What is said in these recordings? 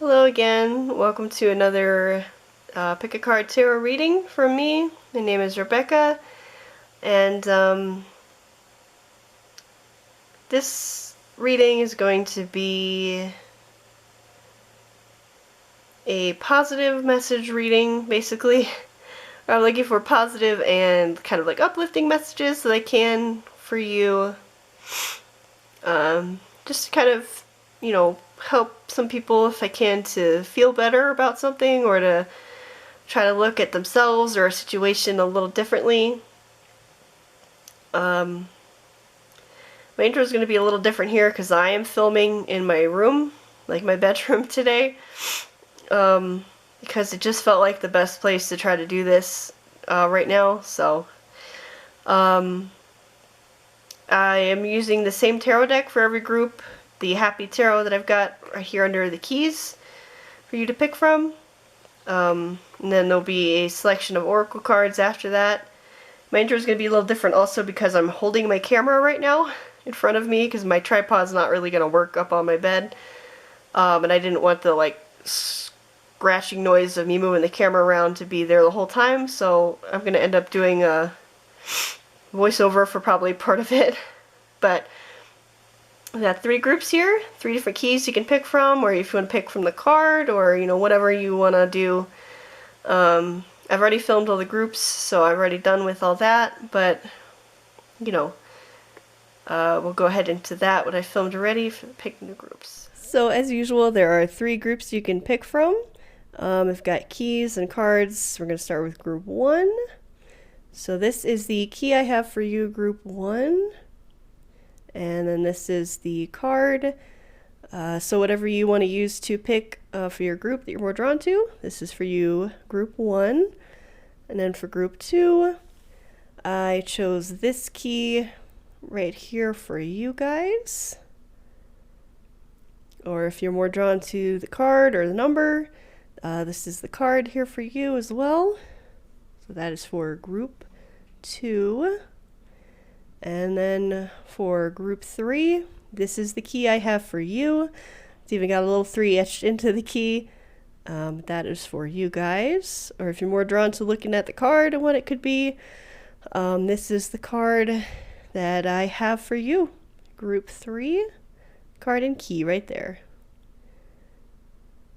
Hello again, welcome to another Pick a Card Tarot reading from me. My name is Rebecca, and this reading is going to be a positive message reading, basically. I'm looking for positive and kind of like uplifting messages that I can for you. Just to kind of, help some people if I can to feel better about something or to try to look at themselves or a situation a little differently. My intro is going to be a little different here because I am filming in my room, like my bedroom today, because it just felt like the best place to try to do this right now. So I am using the same tarot deck for every group, the Happy Tarot that I've got right here under the keys for you to pick from. And then there'll be a selection of oracle cards after that. My intro is going to be a little different also because I'm holding my camera right now in front of me because my tripod's not really going to work up on my bed. And I didn't want the scratching noise of me moving the camera around to be there the whole time, so I'm going to end up doing a voiceover for probably part of it. But I've got 3 groups here, 3 different keys you can pick from, or if you want to pick from the card, or whatever you want to do. I've already filmed all the groups, so I'm already done with all that, but we'll go ahead into that, what I filmed already, for picking the groups. So as usual, there are 3 groups you can pick from. I've got keys and cards. We're going to start with group 1. So this is the key I have for you, group 1. And then this is the card. So whatever you want to use to pick for your group that you're more drawn to, this is for you, group 1. And then for group 2, I chose this key right here for you guys. Or if you're more drawn to the card or the number, this is the card here for you as well. So that is for group 2. And then for group 3, this is the key I have for you. It's even got a little 3 etched into the key. That is for you guys. Or if you're more drawn to looking at the card and what it could be, this is the card that I have for you. Group 3, card and key right there.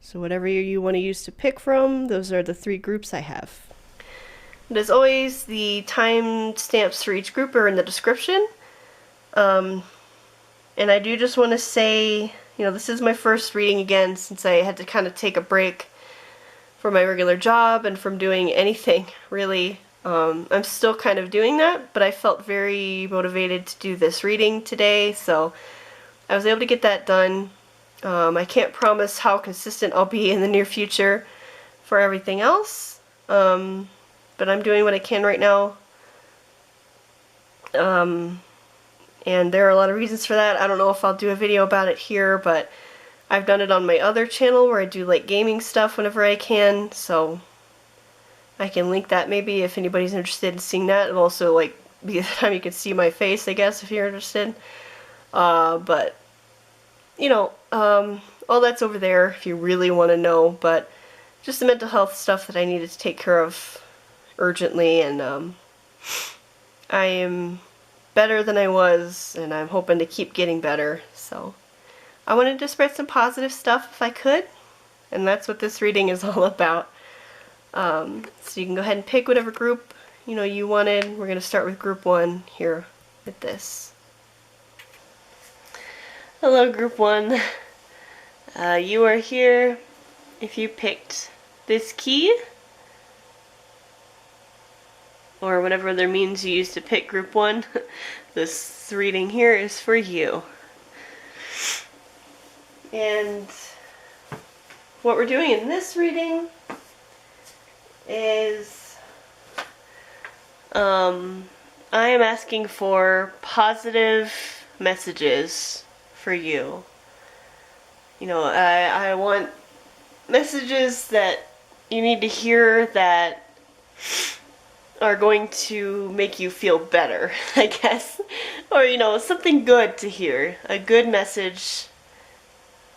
So whatever you want to use to pick from, those are the 3 groups I have. And as always, the time stamps for each group are in the description. And I do just want to say, this is my first reading again since I had to kind of take a break from my regular job and from doing anything, really. I'm still kind of doing that, but I felt very motivated to do this reading today, so I was able to get that done. I can't promise how consistent I'll be in the near future for everything else. But I'm doing what I can right now. And there are a lot of reasons for that. I don't know if I'll do a video about it here, but I've done it on my other channel where I do gaming stuff whenever I can, so I can link that maybe if anybody's interested in seeing that. It'll also be the time you can see my face, I guess, if you're interested. But all that's over there if you really want to know, but just the mental health stuff that I needed to take care of urgently, and I am better than I was, and I'm hoping to keep getting better. So I wanted to spread some positive stuff if I could, and that's what this reading is all about. So you can go ahead and pick whatever group you wanted. We're going to start with group 1 here with this. Hello, group 1. You are here if you picked this key, or whatever other means you use to pick group 1. This reading here is for you. And what we're doing in this reading is I am asking for positive messages for you. I want messages that you need to hear that are going to make you feel better, I guess. Or, something good to hear. A good message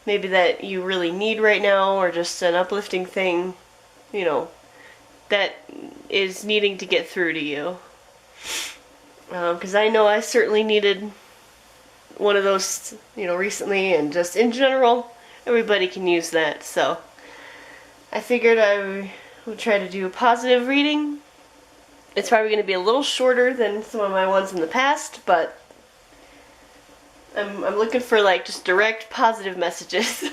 maybe that you really need right now, or just an uplifting thing, you know, that is needing to get through to you. Because I know I certainly needed one of those, you know, recently, and just in general, everybody can use that. So I figured I would try to do a positive reading. It's probably going to be a little shorter than some of my ones in the past, but I'm looking for like just direct positive messages.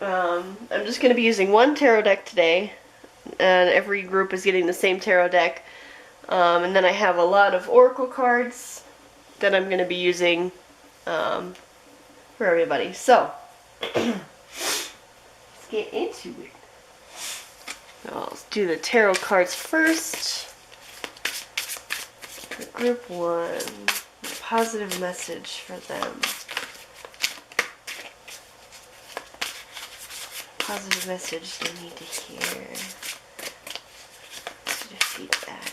I'm just going to be using one tarot deck today, and every group is getting the same tarot deck. And then I have a lot of oracle cards that I'm going to be using for everybody. So, let's get into it. I'll do the tarot cards first. For group 1, a positive message for them. Positive message they need to hear. Positive feedback.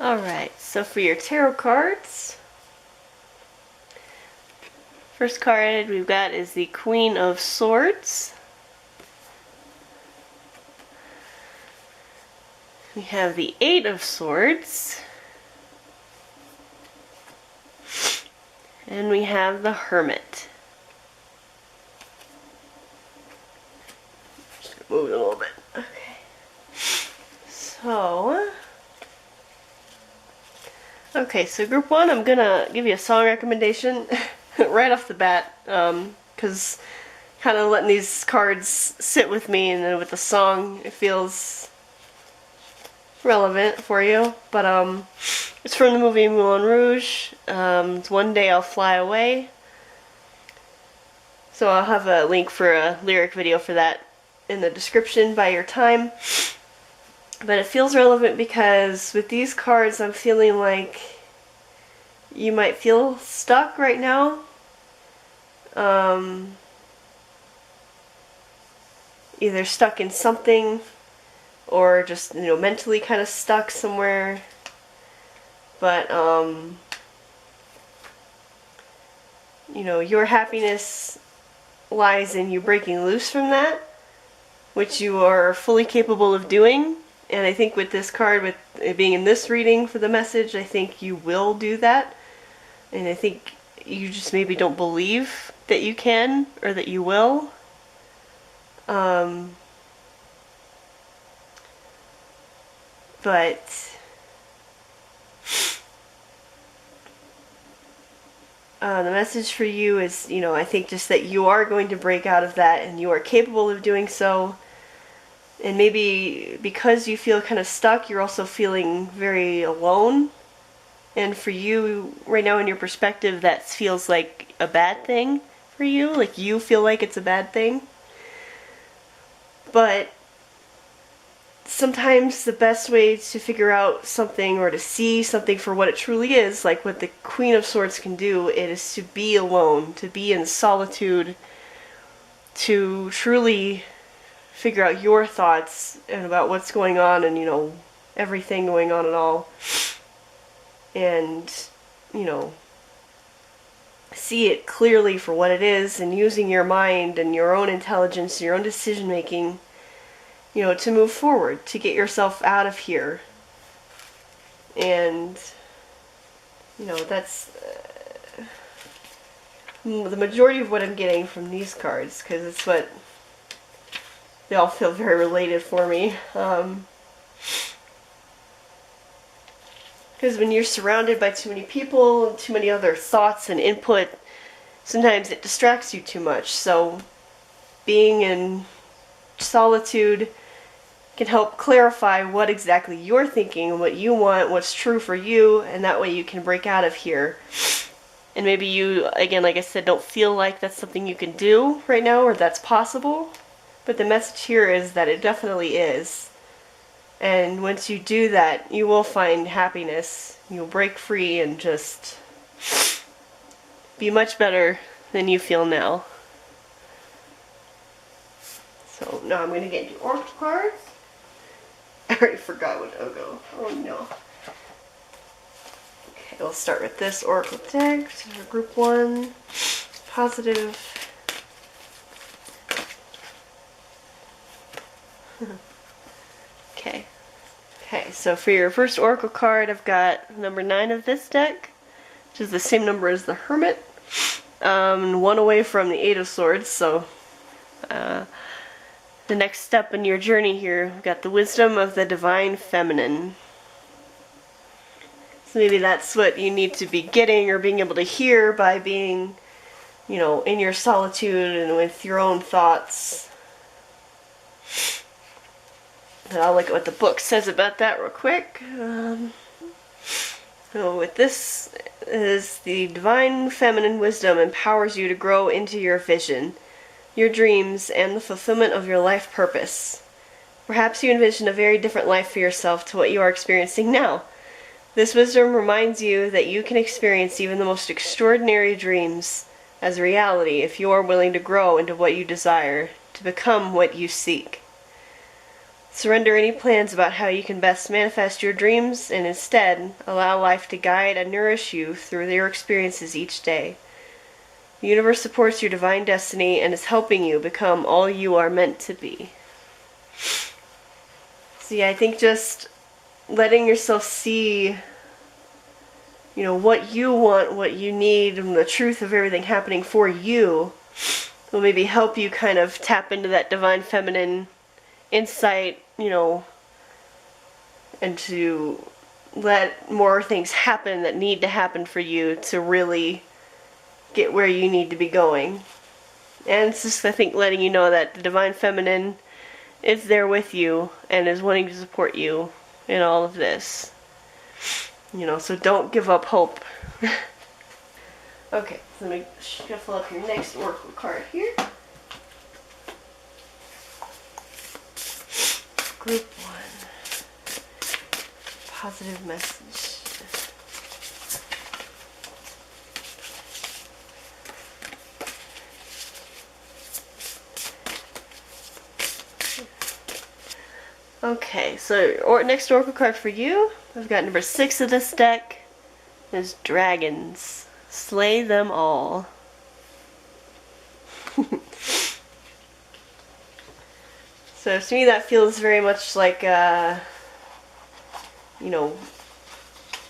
Alright, so for your tarot cards, first card we've got is the Queen of Swords. We have the Eight of Swords. And we have the Hermit. Just gonna move it a little bit. Okay. So group 1, I'm gonna give you a song recommendation right off the bat, because kind of letting these cards sit with me, and then with the song, it feels relevant for you. But it's from the movie Moulin Rouge. It's One Day I'll Fly Away. So I'll have a link for a lyric video for that in the description by your time. But it feels relevant because with these cards, I'm feeling like you might feel stuck right now. Either stuck in something, or just, you know, mentally kind of stuck somewhere. But, you know, your happiness lies in you breaking loose from that, which you are fully capable of doing. And I think with this card, with it being in this reading for the message, I think you will do that. And I think you just maybe don't believe that you can, or that you will. But the message for you is, you know, I think just that you are going to break out of that, and you are capable of doing so. And maybe because you feel kind of stuck, you're also feeling very alone. And for you, right now in your perspective, that feels like a bad thing for you. Like you feel like it's a bad thing. But sometimes the best way to figure out something, or to see something for what it truly is, like what the Queen of Swords can do, it is to be alone, to be in solitude, to truly figure out your thoughts and about what's going on, and, you know, everything going on and all. And, you know, see it clearly for what it is, and using your mind and your own intelligence, your own decision making, you know, to move forward, to get yourself out of here. And, you know, that's the majority of what I'm getting from these cards, because it's what they all feel very related for me. Because when you're surrounded by too many people and too many other thoughts and input, sometimes it distracts you too much. So being in solitude can help clarify what exactly you're thinking, what you want, what's true for you, and that way you can break out of here. And maybe you, again, like I said, don't feel like that's something you can do right now, or that's possible. But the message here is that it definitely is. And once you do that, you will find happiness. You'll break free and just be much better than you feel now. So now I'm going to get you oracle cards. I already forgot what to go. Oh no. Okay, we'll start with this oracle deck for group 1. Positive. Okay. Okay, so for your first oracle card, I've got number 9 of this deck, which is the same number as the Hermit. One away from the 8 of Swords, so the next step in your journey here, we've got the wisdom of the Divine Feminine. So maybe that's what you need to be getting or being able to hear by being, you know, in your solitude and with your own thoughts. And I'll look at what the book says about that real quick. So with this is the Divine Feminine Wisdom empowers you to grow into your vision, your dreams, and the fulfillment of your life purpose. Perhaps you envision a very different life for yourself to what you are experiencing now. This wisdom reminds you that you can experience even the most extraordinary dreams as reality if you are willing to grow into what you desire, to become what you seek. Surrender any plans about how you can best manifest your dreams and instead allow life to guide and nourish you through your experiences each day. The universe supports your divine destiny and is helping you become all you are meant to be. So yeah, I think just letting yourself see, you know, what you want, what you need, and the truth of everything happening for you will maybe help you kind of tap into that divine feminine insight, you know, and to let more things happen that need to happen for you to really get where you need to be going. And it's just, I think, letting you know that the divine feminine is there with you and is wanting to support you in all of this. You know, so don't give up hope. Okay, so let me shuffle up your next oracle card here. Group 1. Positive message. Okay, so next oracle card for you, I've got number 6 of this deck, is dragons. Slay them all. So to me that feels very much like, you know,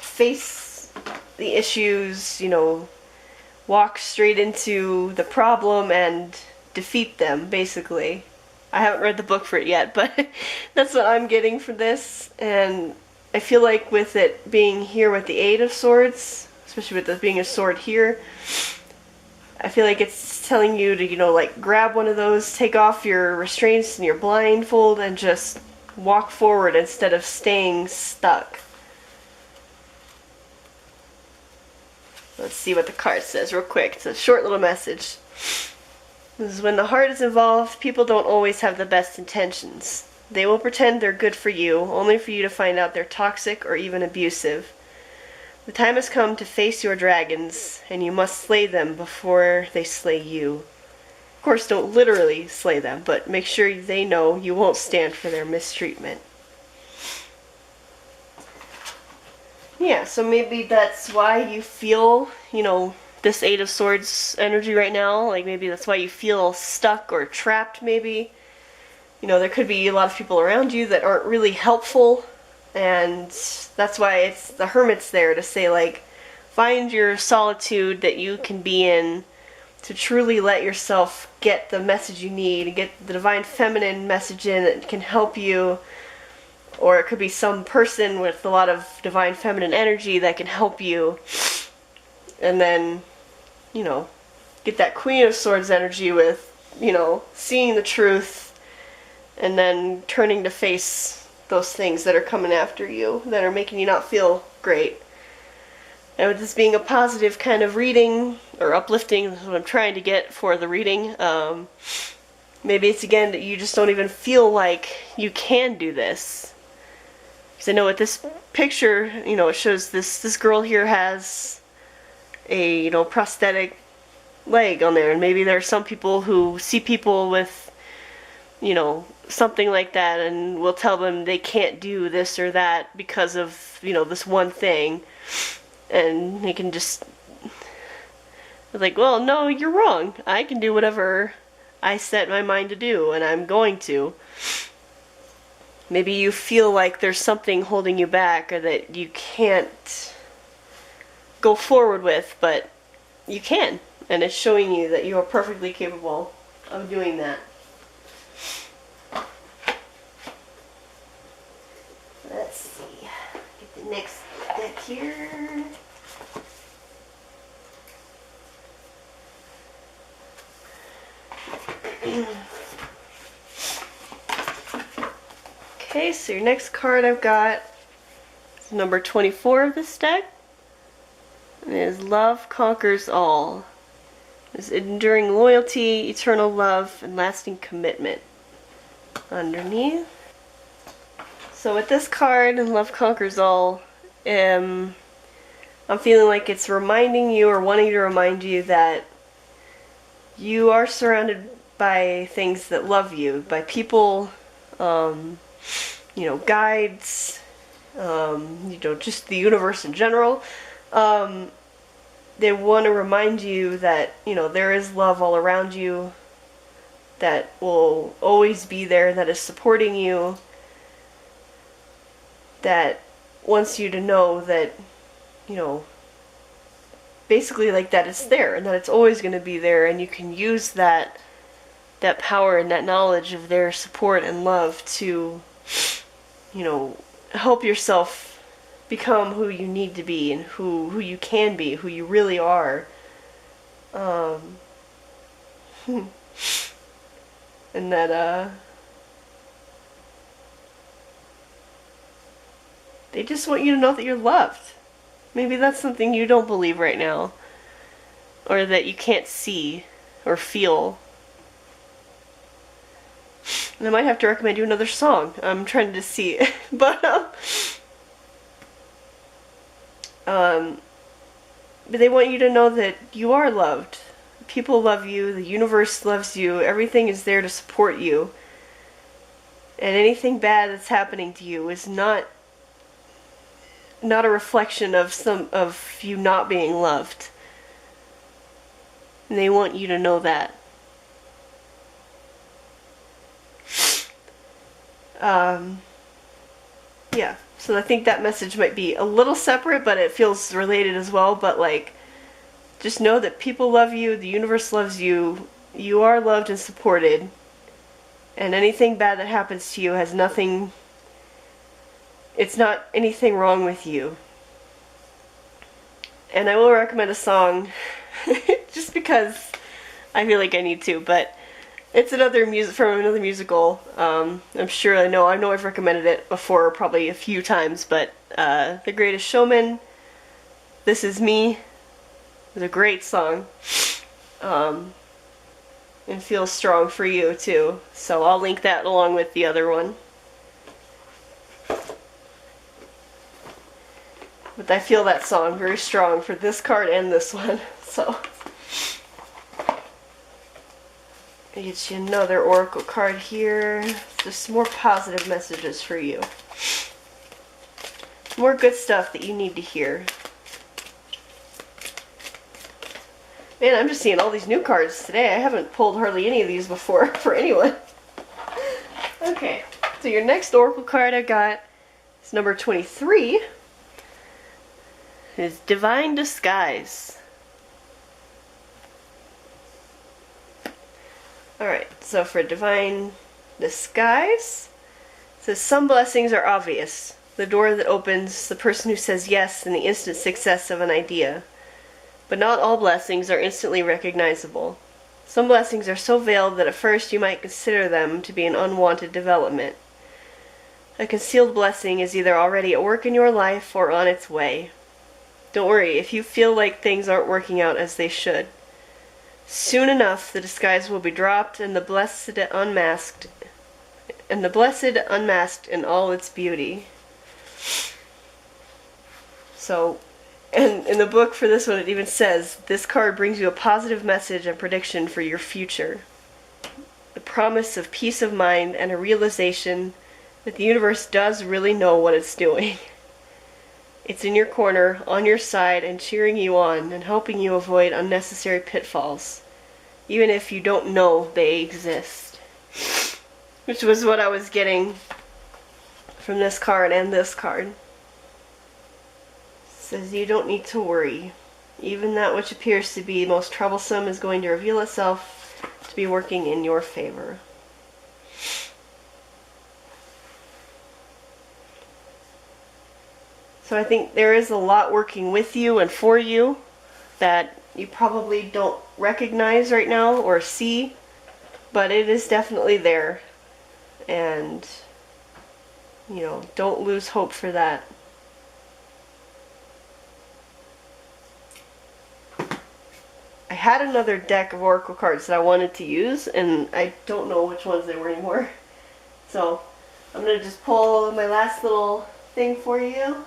face the issues, you know, walk straight into the problem and defeat them, basically. I haven't read the book for it yet, but that's what I'm getting for this. And I feel like with it being here with the 8 of Swords, especially with this being a sword here, I feel like it's telling you to, you know, like grab one of those, take off your restraints and your blindfold, and just walk forward instead of staying stuck. Let's see what the card says real quick. It's a short little message. This is when the heart is involved, people don't always have the best intentions. They will pretend they're good for you, only for you to find out they're toxic or even abusive. The time has come to face your dragons, and you must slay them before they slay you. Of course, don't literally slay them, but make sure they know you won't stand for their mistreatment. Yeah, so maybe that's why you feel, you know, this 8 of Swords energy right now. Like maybe that's why you feel stuck or trapped, maybe. You know, there could be a lot of people around you that aren't really helpful. And that's why it's the Hermit's there to say, like, find your solitude that you can be in to truly let yourself get the message you need and get the divine feminine message in that can help you. Or it could be some person with a lot of divine feminine energy that can help you. And then, you know, get that Queen of Swords energy with, you know, seeing the truth and then turning to face those things that are coming after you, that are making you not feel great. And with this being a positive kind of reading, or uplifting, this is what I'm trying to get for the reading, maybe it's again that you just don't even feel like you can do this. Because I know with this picture, you know, it shows this girl here has a, you know, prosthetic leg on there, and maybe there are some people who see people with, you know, something like that, and we'll tell them they can't do this or that because of, you know, this one thing. And they can just, like, well, no, you're wrong. I can do whatever I set my mind to do, and I'm going to. Maybe you feel like there's something holding you back or that you can't go forward with, but you can. And it's showing you that you are perfectly capable of doing that. Let's see. Get the next deck here. Okay, so your next card I've got is number 24 of this deck. And it is Love Conquers All. It's enduring loyalty, eternal love, and lasting commitment. Underneath. So with this card, Love Conquers All, I'm feeling like it's reminding you or wanting to remind you that you are surrounded by things that love you, by people, you know, guides, you know, just the universe in general. They want to remind you that, you know, there is love all around you that will always be there, that is supporting you, that wants you to know that, you know, basically like that it's there and that it's always going to be there, and you can use that power and that knowledge of their support and love to, you know, help yourself become who you need to be and who you can be, who you really are. And that they just want you to know that you're loved. Maybe that's something you don't believe right now, or that you can't see or feel. And I might have to recommend you another song. I'm trying to see, but they want you to know that you are loved. People love you, the universe loves you, everything is there to support you. And anything bad that's happening to you is not a reflection of you not being loved. And they want you to know that. Yeah, so I think that message might be a little separate, but it feels related as well. But like, just know that people love you, the universe loves you, you are loved and supported, and anything bad that happens to you has nothing, it's not anything wrong with you. And I will recommend a song, just because I feel like I need to, but it's another from another musical. I'm sure I know I've recommended it before probably a few times, but The Greatest Showman, This Is Me, is a great song. And feels strong for you too. So I'll link that along with the other one. But I feel that song very strong for this card and this one. So I get you another oracle card here. Just more positive messages for you. More good stuff that you need to hear. Man, I'm just seeing all these new cards today. I haven't pulled hardly any of these before for anyone. Okay, so your next oracle card I got is number 23. It is Divine Disguise. Alright, so for Divine Disguise, it says some blessings are obvious. The door that opens, the person who says yes, and the instant success of an idea. But not all blessings are instantly recognizable. Some blessings are so veiled that at first you might consider them to be an unwanted development. A concealed blessing is either already at work in your life or on its way. Don't worry if you feel like things aren't working out as they should. Soon enough, the disguise will be dropped and the blessed unmasked in all its beauty. So, and in the book for this one, it even says, this card brings you a positive message and prediction for your future. promise of peace of mind and a realization that the universe does really know what it's doing. It's in your corner, on your side, and cheering you on and helping you avoid unnecessary pitfalls, even if you don't know they exist. Which was what I was getting from this card and this card. It says you don't need to worry. Even that which appears to be most troublesome is going to reveal itself to be working in your favor. So I think there is a lot working with you and for you that you probably don't recognize right now or see, but it is definitely there. And, you know, don't lose hope for that. I had another deck of Oracle cards that I wanted to use, and I don't know which ones they were anymore. So, I'm going to just pull my last little thing for you.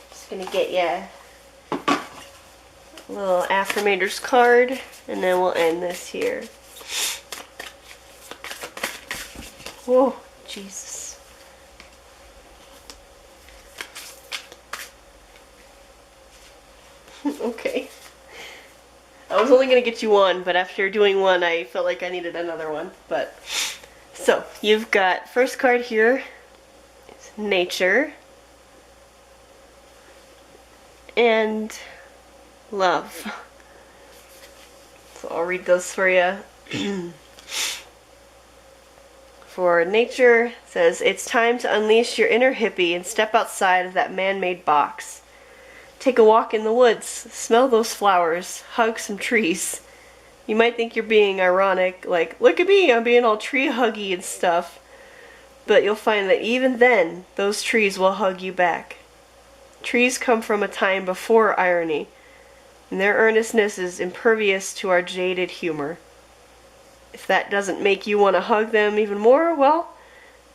Just going to get you a little Affirmators card, and then we'll end this here. Whoa, Jesus. Okay. I was only going to get you one, but after doing one, I felt like I needed another one. But so, you've got first card here, it's nature, and love. So I'll read those for you. For nature, it says, it's time to unleash your inner hippie and step outside of that man-made box. Take a walk in the woods, smell those flowers, hug some trees. You might think you're being ironic, like, look at me, I'm being all tree huggy and stuff. But you'll find that even then, those trees will hug you back. Trees come from a time before irony, and their earnestness is impervious to our jaded humor. If that doesn't make you want to hug them even more, well,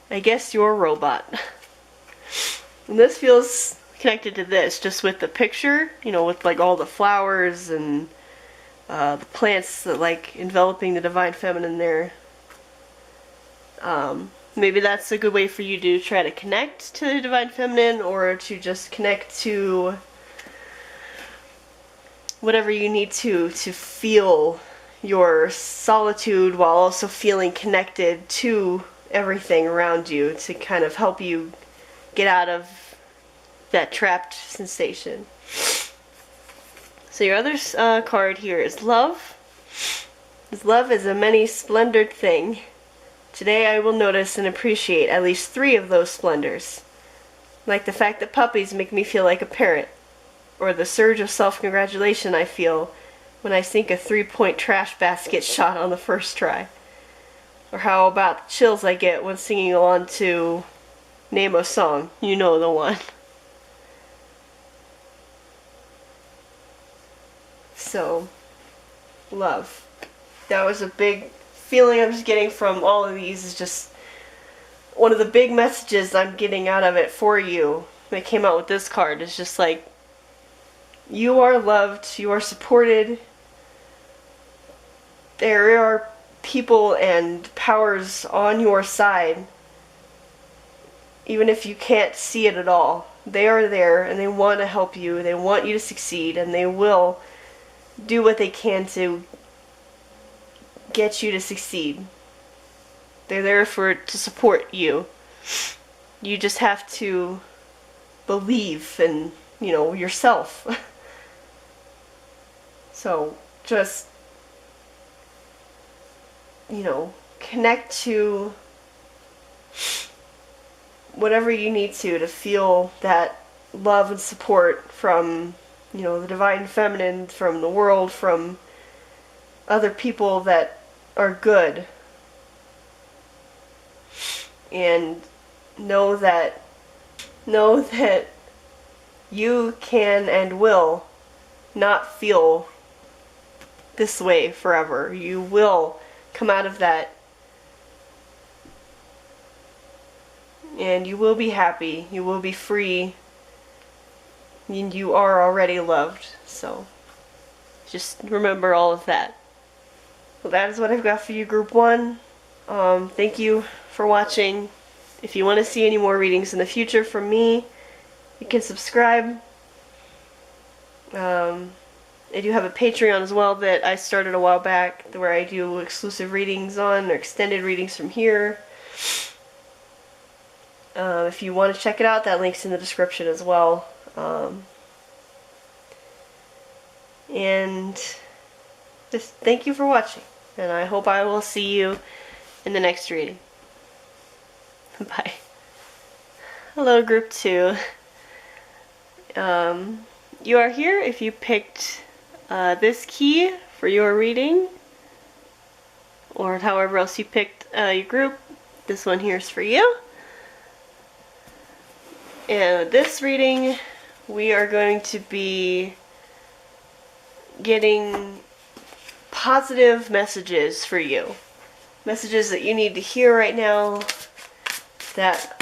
I guess you're a robot. And this feels connected to this, just with the picture, you know, with like all the flowers and the plants that like enveloping the Divine Feminine there. Maybe that's a good way for you to try to connect to the Divine Feminine, or to just connect to whatever you need to feel your solitude while also feeling connected to everything around you, to kind of help you get out of that trapped sensation. So your other card here is love. Love is a many-splendored thing. Today I will notice and appreciate at least 3 of those splendors. Like the fact that puppies make me feel like a parent, or the surge of self-congratulation I feel when I sink a 3-point trash basket shot on the first try. Or how about the chills I get when singing along to Name a Song, you know the one. So, love. That was a big feeling I'm just getting from all of these, is just one of the big messages I'm getting out of it for you. They came out with this card. It's just like, you are loved, you are supported. There are people and powers on your side, even if you can't see it at all. They are there, and they want to help you, they want you to succeed, and they will do what they can to get you to succeed. They're there to support you. You just have to believe in, you know, yourself. So just, you know, connect to whatever you need to feel that love and support from, you know, the Divine Feminine, from the world, from other people that are good. And know that you can and will not feel this way forever. You will come out of that, and you will be happy, you will be free, and you are already loved. So just remember all of that. Well, that is what I've got for you, Group 1. Thank you for watching. If you want to see any more readings in the future from me, you can subscribe. I do have a Patreon as well that I started a while back where I do exclusive readings on, or extended readings from here. If you want to check it out, that link's in the description as well. And just thank you for watching, and I hope I will see you in the next reading. Bye. Hello, Group 2. You are here if you picked this key for your reading, or however else you picked your group. This one here is for you. And this reading, we are going to be getting positive messages for you. Messages that you need to hear right now that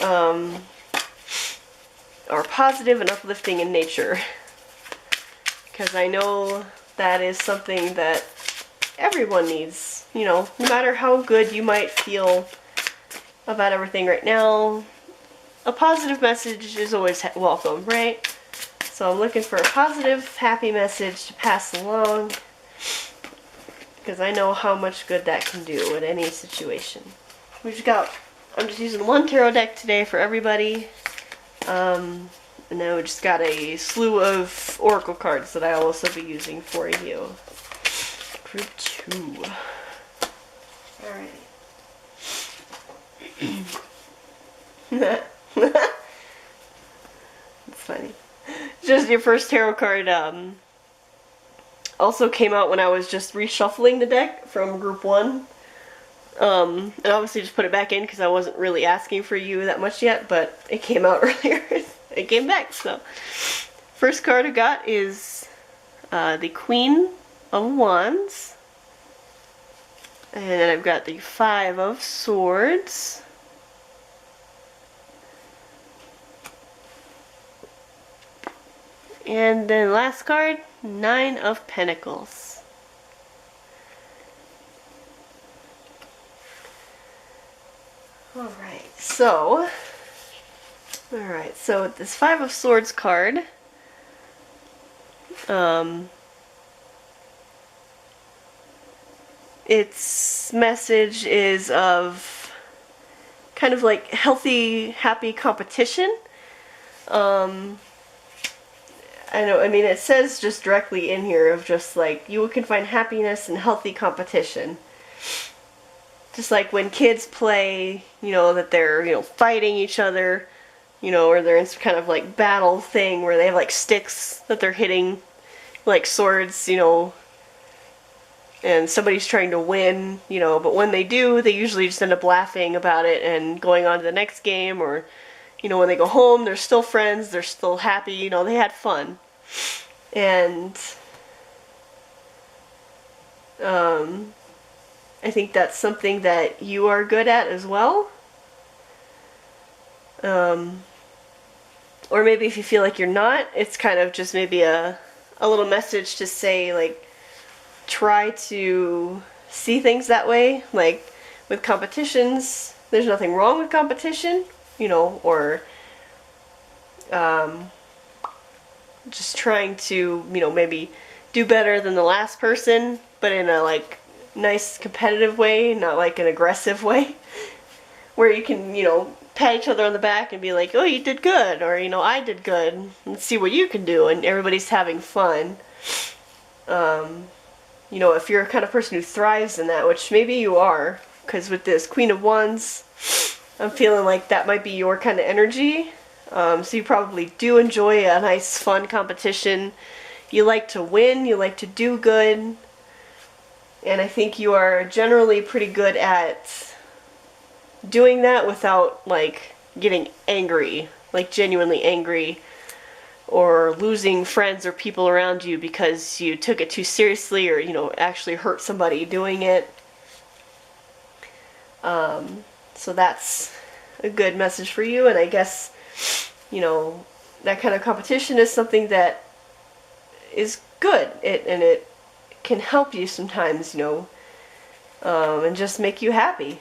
are positive and uplifting in nature. Because I know that is something that everyone needs. You know, no matter how good you might feel about everything right now, a positive message is always welcome, right? So I'm looking for a positive, happy message to pass along, because I know how much good that can do in any situation. I'm just using one tarot deck today for everybody. And then we just got a slew of oracle cards that I'll also be using for you. Group 2. Alright. It's funny. Just your first tarot card also came out when I was just reshuffling the deck from Group 1. And obviously just put it back in because I wasn't really asking for you that much yet, but it came out earlier. It came back, so. First card I got is the Queen of Wands. And then I've got the Five of Swords. And then last card, Nine of Pentacles. Alright, so this Five of Swords card, its message is of kind of like healthy, happy competition. I mean, it says just directly in here of just like, you can find happiness in healthy competition. Just like when kids play, you know, that they're, you know, fighting each other, you know, or they're in some kind of like battle thing where they have like sticks that they're hitting, like swords, you know, and somebody's trying to win, you know, but when they do, they usually just end up laughing about it and going on to the next game, or, you know, when they go home, they're still friends, they're still happy, you know, they had fun. And I think that's something that you are good at as well. Or maybe if you feel like you're not, it's kind of just maybe a little message to say, like, try to see things that way. Like, with competitions, there's nothing wrong with competition, you know, or just trying to, you know, maybe do better than the last person, but in a, like, nice competitive way, not like an aggressive way, where you can, you know, pat each other on the back and be like, oh, you did good, or, you know, I did good, and see what you can do, and everybody's having fun. You know, if you're a kind of person who thrives in that, which maybe you are, because with this Queen of Wands, I'm feeling like that might be your kind of energy. So you probably do enjoy a nice, fun competition. You like to win, you like to do good, and I think you are generally pretty good at doing that without, like, getting angry, like genuinely angry, or losing friends or people around you because you took it too seriously, or, you know, actually hurt somebody doing it. So that's a good message for you, and I guess, you know, that kind of competition is something that is good, and it can help you sometimes, you know, and just make you happy.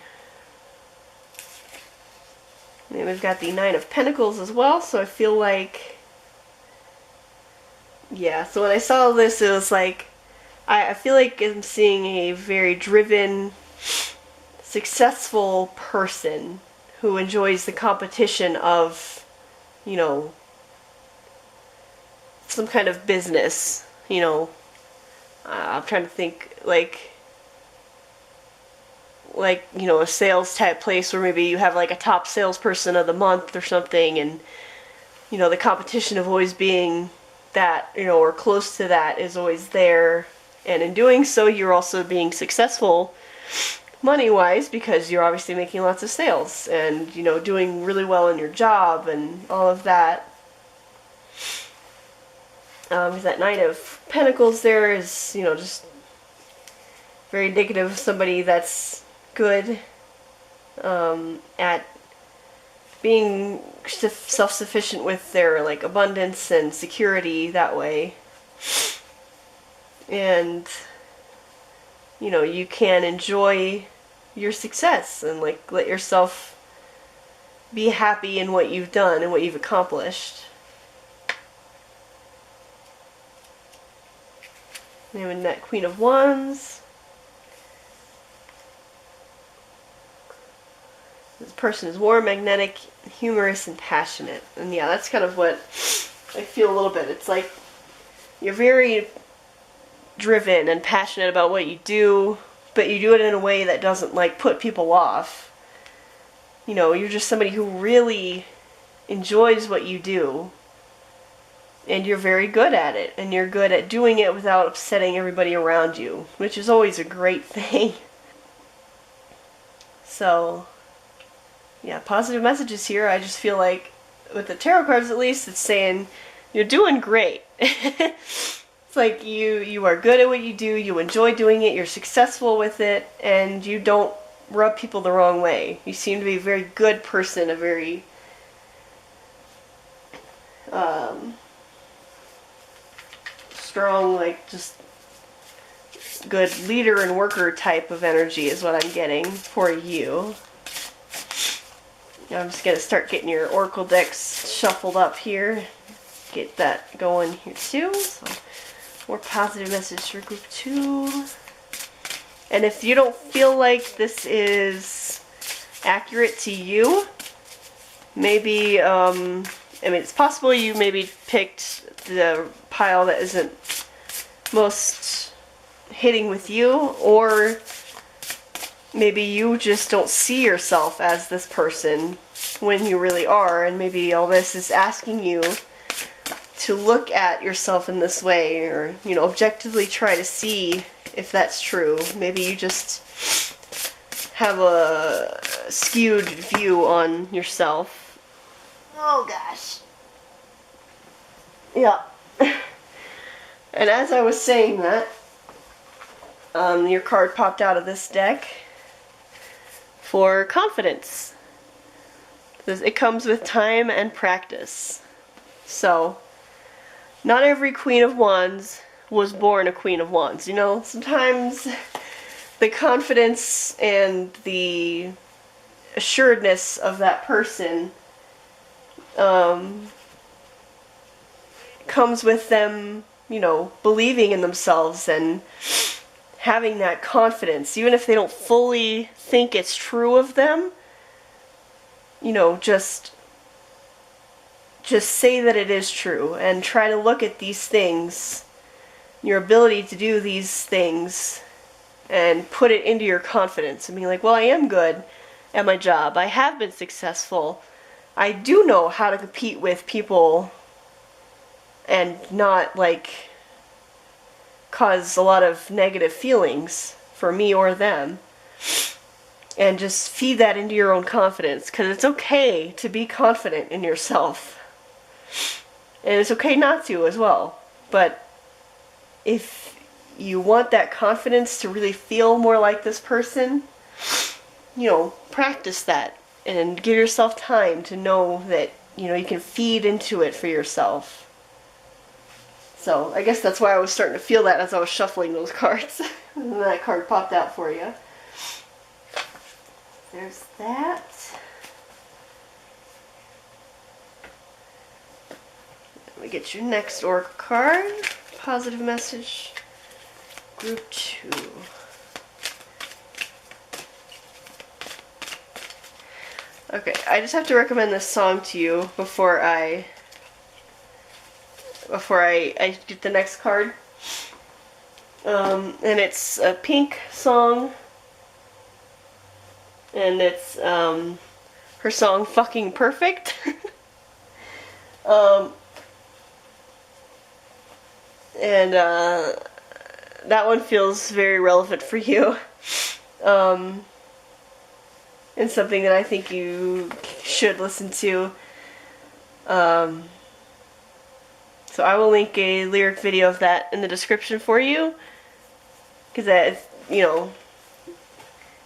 And we've got the Nine of Pentacles as well, so I feel like, yeah, so when I saw this, it was like, I feel like I'm seeing a very driven, successful person who enjoys the competition of, you know, some kind of business, you know. I'm trying to think, like, you know, a sales type place where maybe you have like a top salesperson of the month or something, and, you know, the competition of always being that, you know, or close to that is always there. And in doing so, you're also being successful money-wise because you're obviously making lots of sales and, you know, doing really well in your job and all of that. That Knight of Pentacles there is, you know, just very indicative of somebody that's good at being self-sufficient with their, like, abundance and security that way. And, you know, you can enjoy your success and, like, let yourself be happy in what you've done and what you've accomplished. And that Queen of Wands. This person is warm, magnetic, humorous, and passionate. And yeah, that's kind of what I feel a little bit. It's like you're very driven and passionate about what you do, but you do it in a way that doesn't, like, put people off. You know, you're just somebody who really enjoys what you do, and you're very good at it, and you're good at doing it without upsetting everybody around you, which is always a great thing. So, yeah, positive messages here. I just feel like, with the tarot cards at least, it's saying you're doing great. It's like you are good at what you do, you enjoy doing it, you're successful with it, and you don't rub people the wrong way. You seem to be a very good person, a very strong, like, just good leader and worker type of energy is what I'm getting for you. I'm just going to start getting your oracle decks shuffled up here. Get that going here too. So, more positive message for group 2. And if you don't feel like this is accurate to you, maybe, I mean, it's possible you maybe picked the pile that isn't most hitting with you, or maybe you just don't see yourself as this person when you really are, and maybe all this is asking you to look at yourself in this way, or, you know, objectively try to see if that's true. Maybe you just have a skewed view on yourself. Oh gosh. Yeah. And as I was saying that, your card popped out of this deck for confidence. It comes with time and practice. So, not every Queen of Wands was born a Queen of Wands. You know, sometimes the confidence and the assuredness of that person comes with them, you know, believing in themselves and having that confidence. Even if they don't fully think it's true of them, you know, just say that it is true and try to look at these things, your ability to do these things, and put it into your confidence and be like, well, I am good at my job. I have been successful. I do know how to compete with people and not, like, cause a lot of negative feelings for me or them. And just feed that into your own confidence, because it's okay to be confident in yourself. And it's okay not to as well. But if you want that confidence to really feel more like this person, you know, practice that and give yourself time to know that, you know, you can feed into it for yourself. So I guess that's why I was starting to feel that as I was shuffling those cards. And that card popped out for you. There's that. Let me get your next oracle card. Positive message. Group 2. Okay, I just have to recommend this song to you before I get the next card. And it's a Pink song. And it's her song Fucking Perfect. And that one feels very relevant for you. And something that I think you should listen to. So I will link a lyric video of that in the description for you. Because that, you know,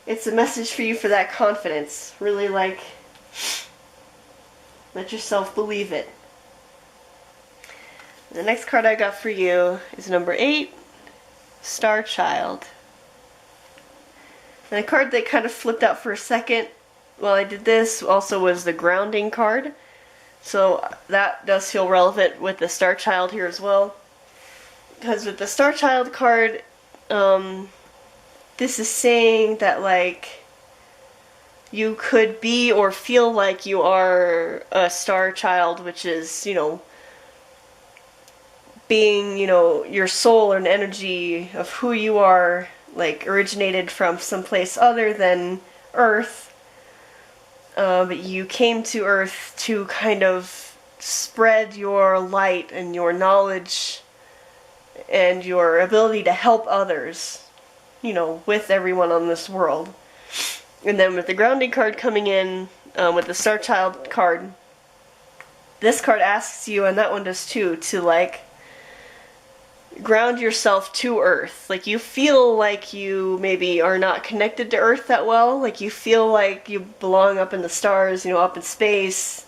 it's a message for you for that confidence. Really, like, let yourself believe it. The next card I got for you is number 8, Star Child. And a card that kind of flipped out for a second while I did this also was the grounding card. So that does feel relevant with the Star Child here as well. Because with the Star Child card, this is saying that, like, you could be or feel like you are a star child, which is, you know, being, you know, your soul and energy of who you are, like, originated from someplace other than Earth. But you came to Earth to kind of spread your light and your knowledge and your ability to help others, you know, with everyone on this world. And then with the grounding card coming in, with the Star Child card, this card asks you, and that one does too, to, like, ground yourself to Earth. Like, you feel like you maybe are not connected to Earth that well. Like, you feel like you belong up in the stars, you know, up in space.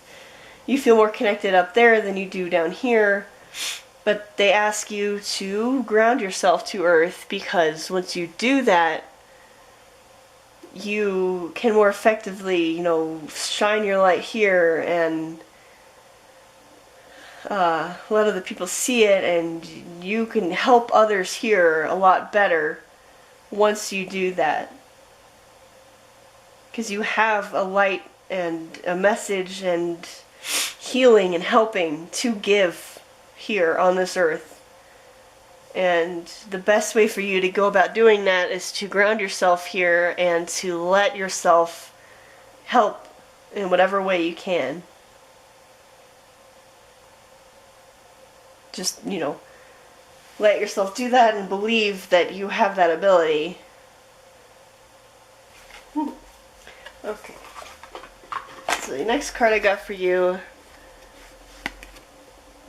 You feel more connected up there than you do down here. But they ask you to ground yourself to Earth, because once you do that, you can more effectively, you know, shine your light here and let other people see it, and you can help others here a lot better once you do that. Because you have a light and a message and healing and helping to give here on this earth. And the best way for you to go about doing that is to ground yourself here and to let yourself help in whatever way you can. Just, you know, let yourself do that and believe that you have that ability. Okay. So the next card I got for you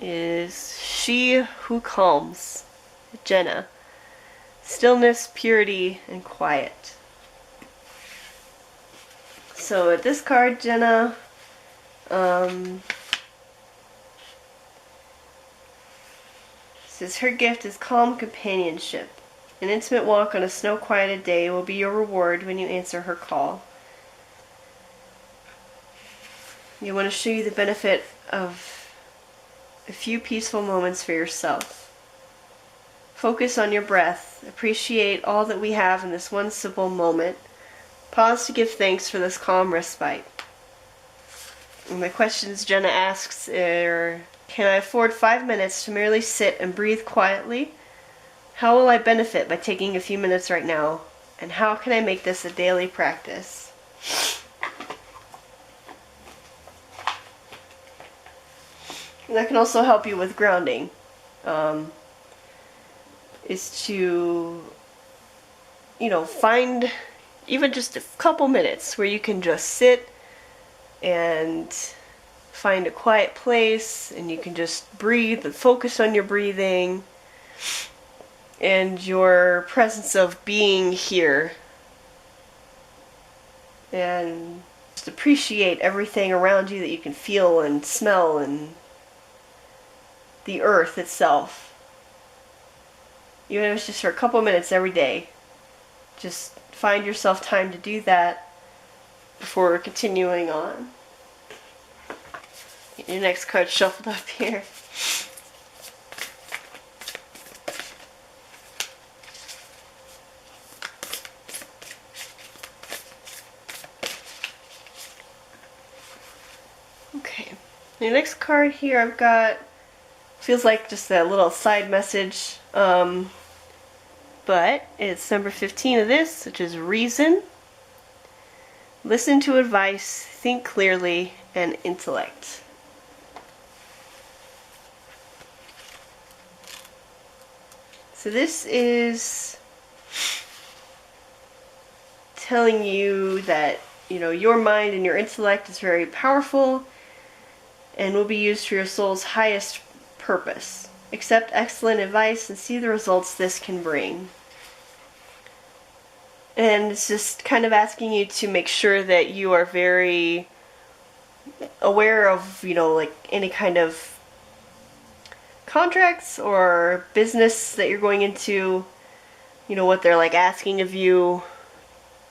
is She Who Calms, Jenna. Stillness, purity, and quiet. So with this card, Jenna, says her gift is calm companionship. An intimate walk on a snow-quieted day will be your reward when you answer her call. You want to show you the benefit of a few peaceful moments for yourself. Focus on your breath. Appreciate all that we have in this one simple moment. Pause to give thanks for this calm respite. And the questions Jenna asks are, can I afford 5 minutes to merely sit and breathe quietly? How will I benefit by taking a few minutes right now? And how can I make this a daily practice? And that can also help you with grounding. Is to, you know, find even just a couple minutes where you can just sit and find a quiet place, and you can just breathe and focus on your breathing and your presence of being here, and just appreciate everything around you that you can feel and smell, and the earth itself. Even if it's just for a couple minutes every day, just find yourself time to do that before continuing on. Get your next card shuffled up here. Okay, the next card here I've got feels like just a little side message, but it's number 15 of this, which is reason, listen to advice, think clearly, and intellect. So this is telling you that, you know, your mind and your intellect is very powerful and will be used for your soul's highest purpose. Accept excellent advice and see the results this can bring. And it's just kind of asking you to make sure that you are very aware of, you know, like any kind of contracts or business that you're going into, you know, what they're like asking of you.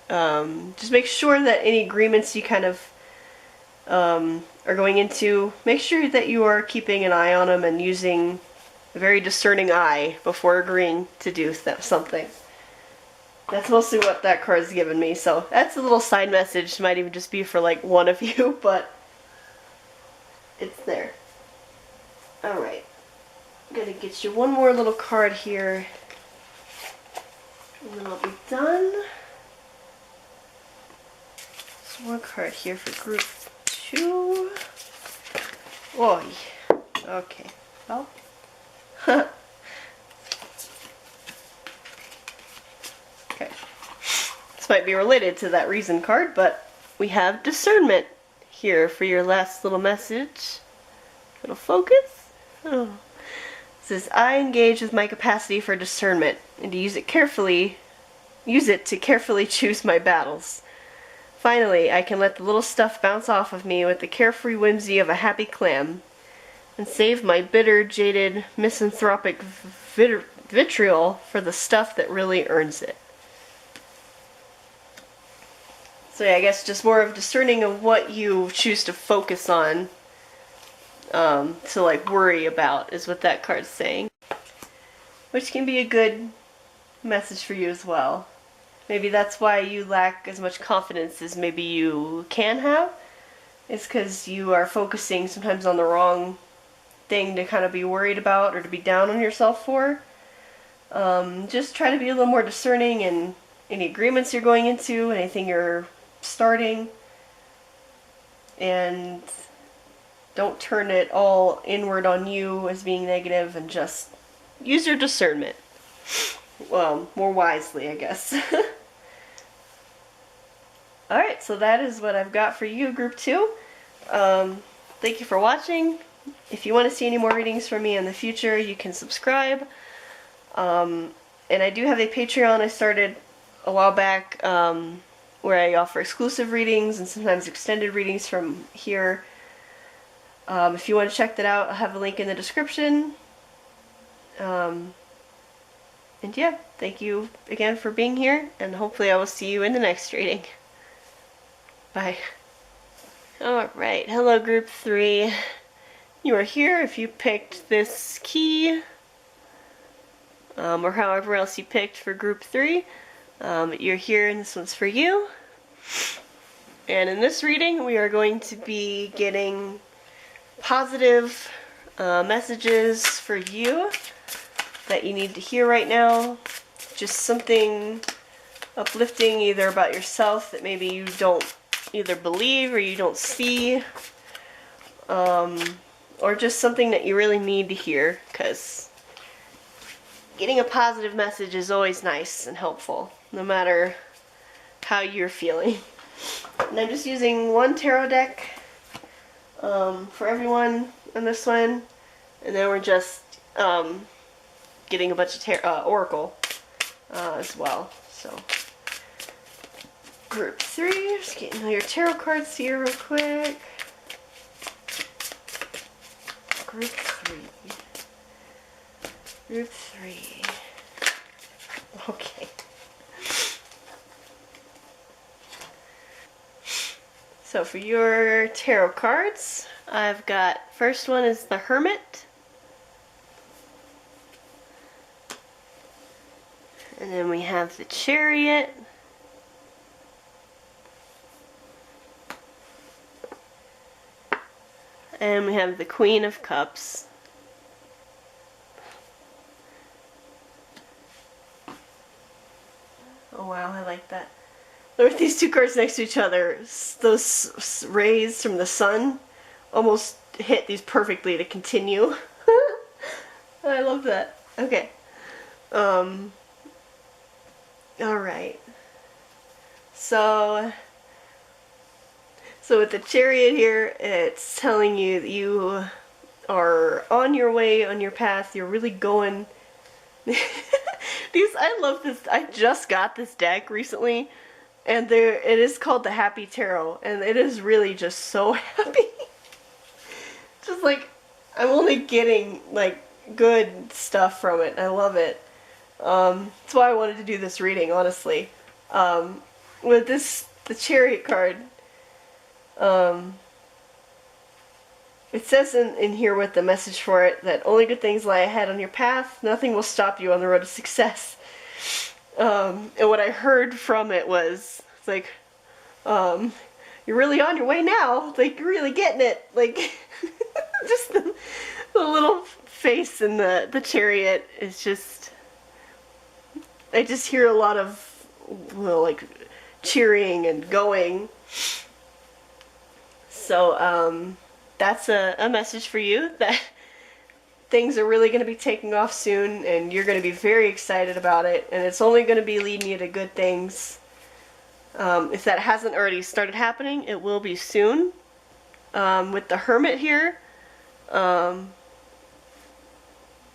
Just make sure that any agreements you kind of are going into, make sure that you are keeping an eye on them and using a very discerning eye before agreeing to do something. That's mostly what that card's given me, so that's a little side message. It might even just be for like one of you, but it's there. Alright, I'm gonna get you one more little card here, and then I'll be done. There's one card here for group 2. Oh, okay, well. Okay. This might be related to that reason card, but we have discernment here for your last little message. Little focus. Oh. It says, I engage with my capacity for discernment and to use it to carefully choose my battles. Finally, I can let the little stuff bounce off of me with the carefree whimsy of a happy clam and save my bitter, jaded, misanthropic vitriol for the stuff that really earns it. So yeah, I guess just more of discerning of what you choose to focus on, to like worry about, is what that card's saying. Which can be a good message for you as well. Maybe that's why you lack as much confidence as maybe you can have. It's because you are focusing sometimes on the wrong thing to kind of be worried about or to be down on yourself for. Just try to be a little more discerning in any agreements you're going into, anything you're starting, and don't turn it all inward on you as being negative, and just use your discernment. Well, more wisely, I guess. Alright, so that is what I've got for you, Group 2. Thank you for watching. If you want to see any more readings from me in the future, you can subscribe. And I do have a Patreon I started a while back, where I offer exclusive readings and sometimes extended readings from here. If you want to check that out, I'll have a link in the description. And yeah, thank you again for being here, and hopefully I will see you in the next reading. Bye. Alright, hello Group 3. You are here if you picked this key, or however else you picked for Group 3. You're here and this one's for you. And in this reading we are going to be getting positive messages for you that you need to hear right now. Just something uplifting, either about yourself that maybe you don't either believe or you don't see, or just something that you really need to hear, because getting a positive message is always nice and helpful, no matter how you're feeling. And I'm just using one tarot deck for everyone on this one, and then we're just getting a bunch of oracle as well. So Group 3, just getting all your tarot cards here real quick. Group 3. Group 3. Okay. So for your tarot cards, I've got, first one is the Hermit. And then we have the Chariot. And we have the Queen of Cups. Oh wow, I like that. Look at these two cards next to each other. Those rays from the sun almost hit these perfectly to continue. I love that. Okay. Alright. So with the Chariot here, it's telling you that you are on your way, on your path. You're really going. I love this. I just got this deck recently, and it is called the Happy Tarot, and it is really just so happy. Just like, I'm only getting like good stuff from it. I love it. That's why I wanted to do this reading, honestly. With the Chariot card, it says in here with the message for it that only good things lie ahead on your path. Nothing will stop you on the road to success. And what I heard from it was, it's like, you're really on your way now. Like, you're really getting it. Like, just the little face in the Chariot is just, I just hear a lot of, well, like, cheering and going. So, that's a message for you, that things are really going to be taking off soon, and you're going to be very excited about it, and it's only going to be leading you to good things. If that hasn't already started happening, it will be soon. With the Hermit here,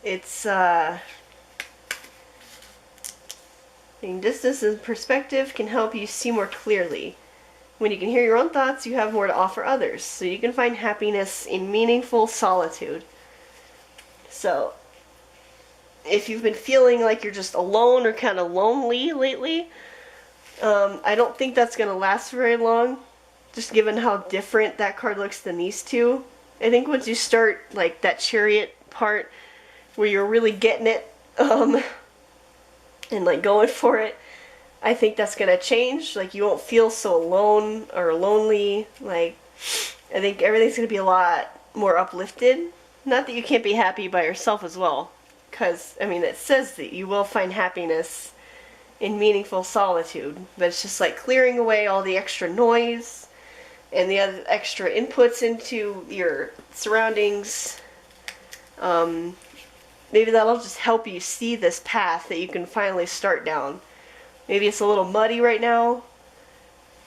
it's being distance and perspective can help you see more clearly. When you can hear your own thoughts, you have more to offer others, so you can find happiness in meaningful solitude. So, if you've been feeling like you're just alone or kind of lonely lately, I don't think that's going to last very long, just given how different that card looks than these two. I think once you start, like, that Chariot part, where you're really getting it, and, like, going for it, I think that's going to change. Like, you won't feel so alone or lonely. Like, I think everything's going to be a lot more uplifted. Not that you can't be happy by yourself as well, because, I mean, it says that you will find happiness in meaningful solitude, but it's just like clearing away all the extra noise and the other extra inputs into your surroundings. Maybe that'll just help you see this path that you can finally start down. Maybe it's a little muddy right now,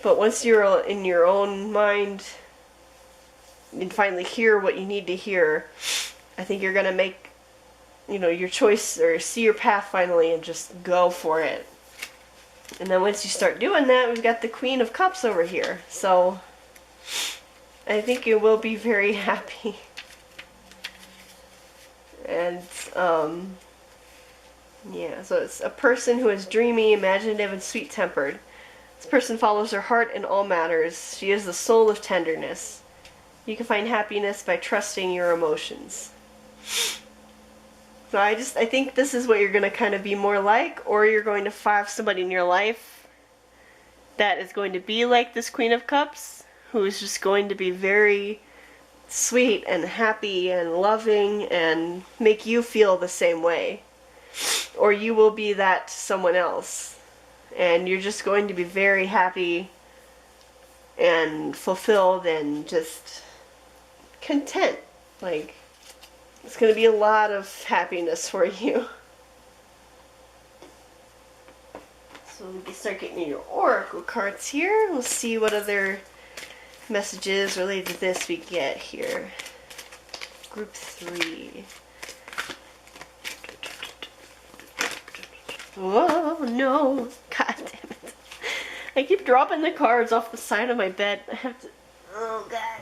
but once you're in your own mind and finally hear what you need to hear, I think you're going to make, you know, your choice, or see your path finally and just go for it. And then once you start doing that, we've got the Queen of Cups over here. So I think you will be very happy. And yeah, so it's a person who is dreamy, imaginative, and sweet-tempered. This person follows her heart in all matters. She is the soul of tenderness. You can find happiness by trusting your emotions. So I think this is what you're going to kind of be more like, or you're going to have somebody in your life that is going to be like this Queen of Cups, who is just going to be very sweet and happy and loving and make you feel the same way. Or you will be that to someone else, and you're just going to be very happy and fulfilled and just content. Like, it's going to be a lot of happiness for you. So we can start getting your oracle cards here. We'll see what other messages related to this we get here. Group 3. Oh no! God damn it. I keep dropping the cards off the side of my bed. I have to... Oh god.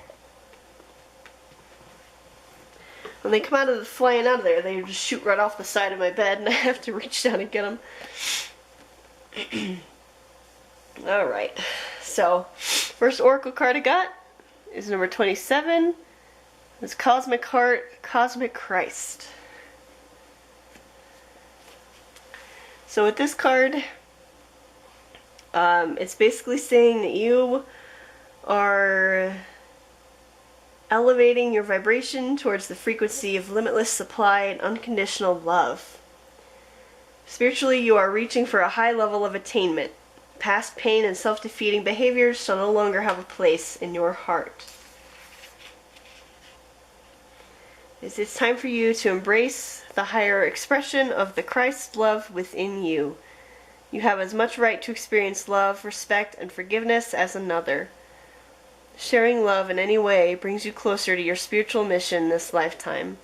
When they come out of the flying out of there, they just shoot right off the side of my bed, and I have to reach down and get them. Alright. So, First oracle card I got is number 27. It's Cosmic Heart, Cosmic Christ. So with this card, it's basically saying that you are elevating your vibration towards the frequency of limitless supply and unconditional love. Spiritually, you are reaching for a high level of attainment. Past pain and self-defeating behaviors shall no longer have a place in your heart. It's time for you to embrace the higher expression of the Christ love within you. You have as much right to experience love, respect, and forgiveness as another. Sharing love in any way brings you closer to your spiritual mission this lifetime.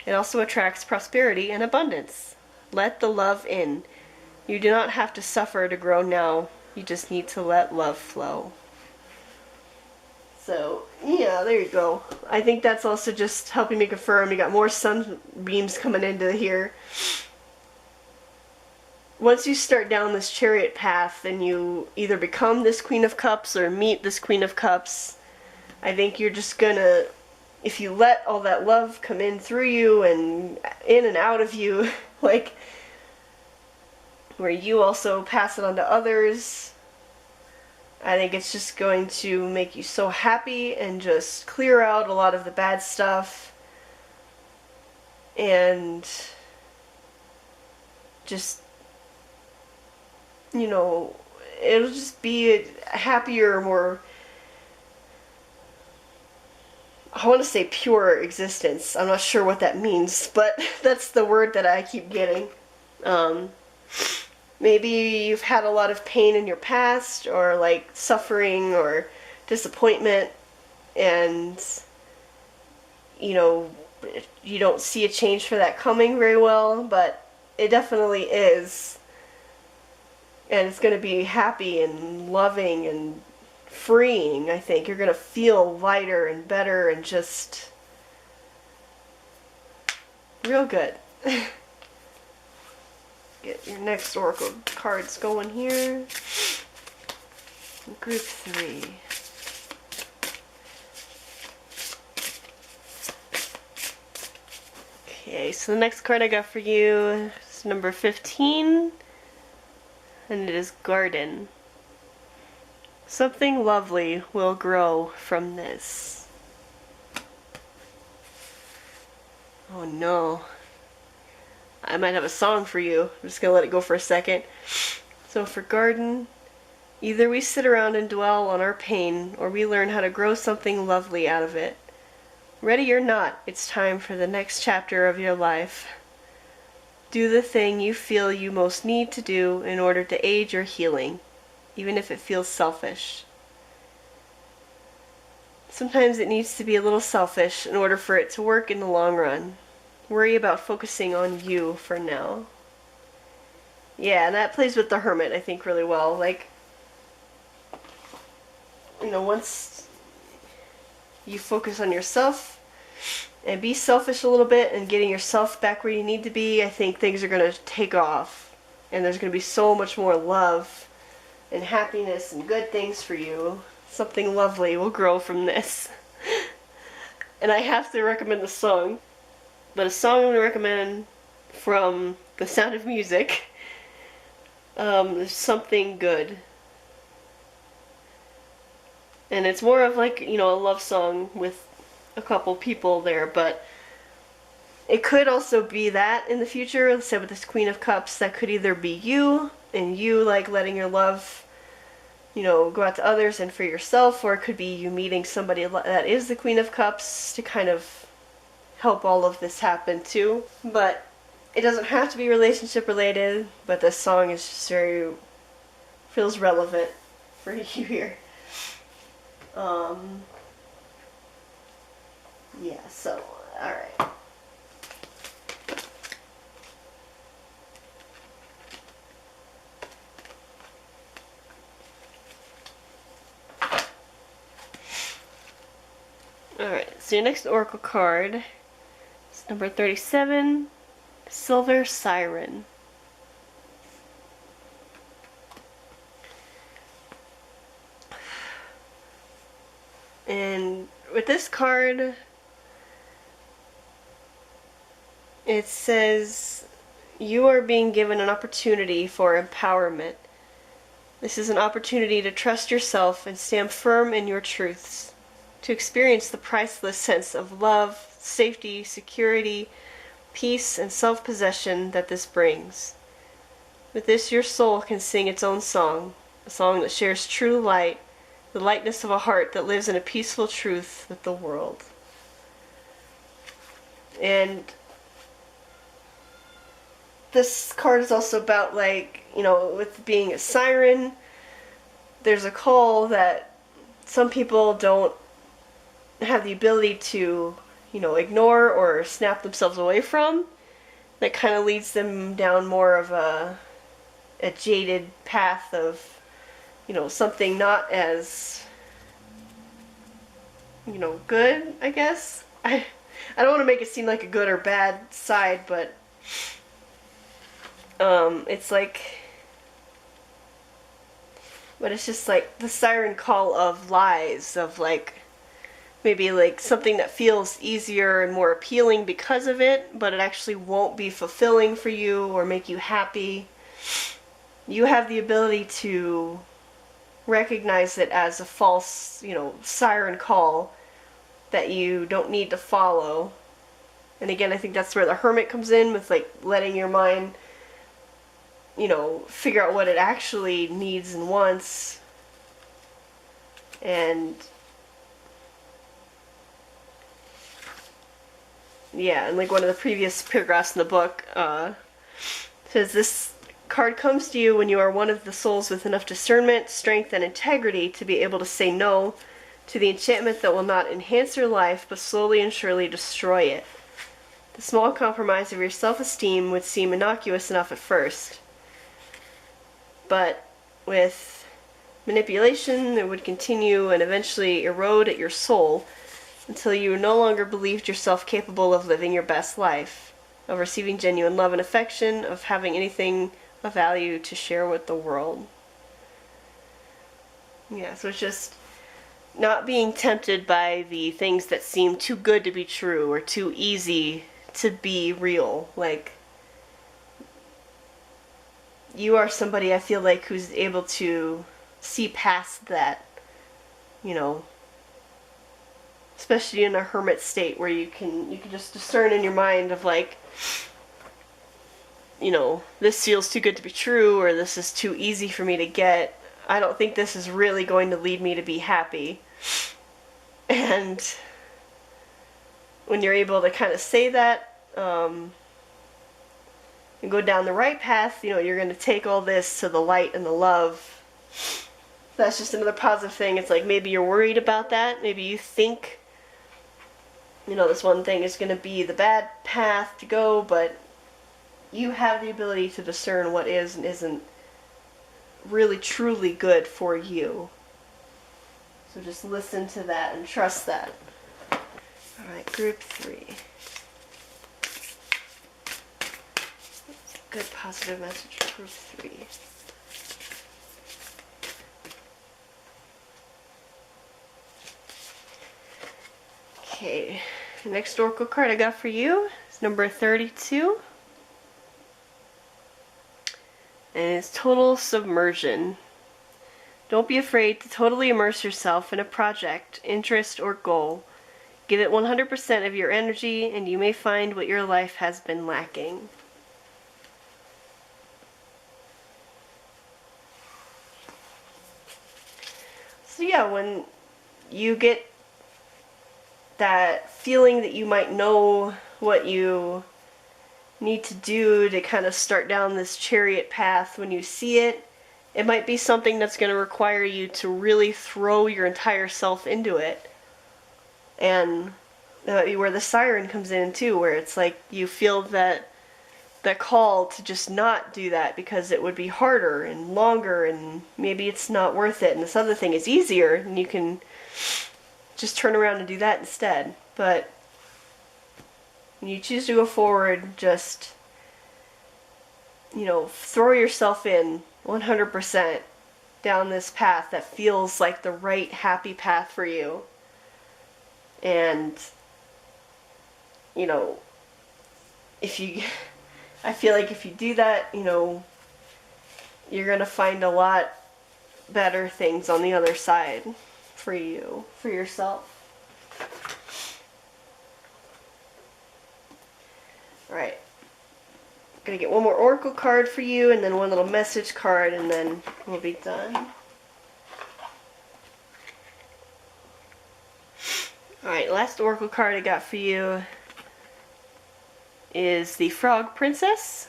It also attracts prosperity and abundance. Let the love in. You do not have to suffer to grow now. You just need to let love flow. So, yeah, there you go. I think that's also just helping me confirm you got more sunbeams coming into here. Once you start down this chariot path, then you either become this Queen of Cups or meet this Queen of Cups. I think you're just gonna, if you let all that love come in through you and in and out of you, like, where you also pass it on to others, I think it's just going to make you so happy and just clear out a lot of the bad stuff and just, you know, it'll just be a happier, more, I want to say pure existence. I'm not sure what that means, but that's the word that I keep getting. Maybe you've had a lot of pain in your past, or like suffering or disappointment, and you know, you don't see a change for that coming very well, but it definitely is. And it's going to be happy and loving and freeing, I think. You're going to feel lighter and better and just real good. Get your next oracle cards going here. Group 3. Okay, so the next card I got for you is number 15, and it is Garden. Something lovely will grow from this. Oh no. I might have a song for you. I'm just going to let it go for a second. So for Garden, either we sit around and dwell on our pain, or we learn how to grow something lovely out of it. Ready or not, it's time for the next chapter of your life. Do the thing you feel you most need to do in order to aid your healing, even if it feels selfish. Sometimes it needs to be a little selfish in order for it to work in the long run. Worry about focusing on you for now. Yeah, and that plays with the Hermit, I think, really well. Like, you know, once you focus on yourself and be selfish a little bit and getting yourself back where you need to be, I think things are going to take off. And there's going to be so much more love and happiness and good things for you. Something lovely will grow from this. And I have to recommend a song. But a song I'm going to recommend from The Sound of Music is Something Good. And it's more of like, you know, a love song with a couple people there, but it could also be that in the future. Let's say with this Queen of Cups, that could either be you, and you like letting your love, you know, go out to others and for yourself, or it could be you meeting somebody that is the Queen of Cups to kind of help all of this happen too. But it doesn't have to be relationship related, but this song is just very, feels relevant for you here. Yeah, so, alright. Alright, so your next oracle card is number 37, Silver Siren. And with this card, it says, you are being given an opportunity for empowerment. This is an opportunity to trust yourself and stand firm in your truths, to experience the priceless sense of love, safety, security, peace, and self-possession that this brings. With this, your soul can sing its own song, a song that shares true light, the lightness of a heart that lives in a peaceful truth with the world. And this card is also about, like, you know, with being a siren, there's a call that some people don't have the ability to, you know, ignore or snap themselves away from. That kind of leads them down more of a jaded path of, you know, something not as, you know, good, I guess. I don't want to make it seem like a good or bad side, but it's like, but it's just like the siren call of lies, of like maybe like something that feels easier and more appealing because of it, but it actually won't be fulfilling for you or make you happy. You have the ability to recognize it as a false, you know, siren call that you don't need to follow. And again, I think that's where the Hermit comes in, with like letting your mind, you know, figure out what it actually needs and wants. And yeah, and like one of the previous paragraphs in the book says, this card comes to you when you are one of the souls with enough discernment, strength, and integrity to be able to say no to the enchantment that will not enhance your life but slowly and surely destroy it. The small compromise of your self-esteem would seem innocuous enough at first, but with manipulation it would continue and eventually erode at your soul until you no longer believed yourself capable of living your best life, of receiving genuine love and affection, of having anything of value to share with the world. Yeah, so it's just not being tempted by the things that seem too good to be true or too easy to be real. Like, you are somebody, I feel like, who's able to see past that, you know, especially in a hermit state where you can just discern in your mind of like, you know, this feels too good to be true, or this is too easy for me to get. I don't think this is really going to lead me to be happy. And when you're able to kind of say that, and go down the right path, you know, you're going to take all this to the light and the love. That's just another positive thing. It's like maybe you're worried about that. Maybe you think, you know, this one thing is going to be the bad path to go, but you have the ability to discern what is and isn't really truly good for you. So just listen to that and trust that. Alright, group 3. Good positive message for group 3. Okay, the next oracle card I got for you is number 32. And it's total submersion. Don't be afraid to totally immerse yourself in a project, interest, or goal. Give it 100% of your energy and you may find what your life has been lacking. So yeah, when you get that feeling that you might know what you need to do to kind of start down this chariot path, when you see it, it might be something that's going to require you to really throw your entire self into it. And that might be where the siren comes in too, where it's like you feel that call to just not do that because it would be harder and longer and maybe it's not worth it, and this other thing is easier and you can just turn around and do that instead. But when you choose to go forward, just, you know, throw yourself in 100% down this path that feels like the right happy path for you. And, you know, if you, I feel like if you do that, you know, you're gonna find a lot better things on the other side for you, for yourself. Alright. Gonna get one more oracle card for you, and then one little message card, and then we'll be done. Alright, last oracle card I got for you is the Frog Princess.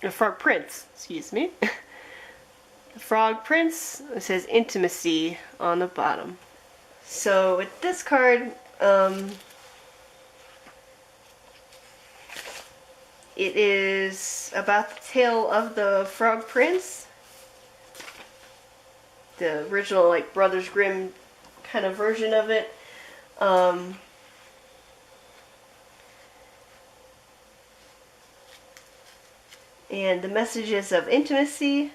The Frog Prince, excuse me. The Frog Prince, it says intimacy on the bottom. So with this card, it is about the tale of the Frog Prince. The original, like, Brothers Grimm kind of version of it. And the messages of intimacy,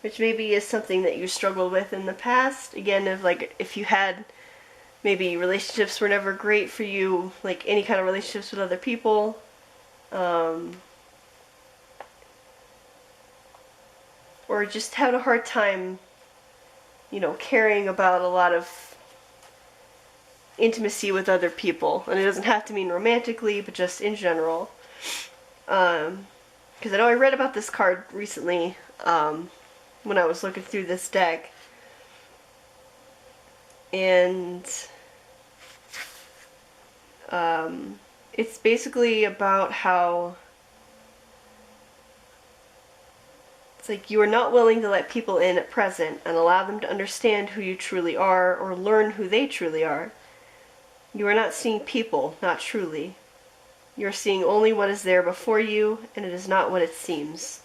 which maybe is something that you struggled with in the past. Again, if you had maybe relationships were never great for you, like any kind of relationships with other people, or just had a hard time, you know, caring about a lot of intimacy with other people. And it doesn't have to mean romantically, but just in general. Because I know I read about this card recently, when I was looking through this deck. And it's basically about how it's like you are not willing to let people in at present and allow them to understand who you truly are or learn who they truly are. You are not seeing people, not truly. You are seeing only what is there before you, and it is not what it seems.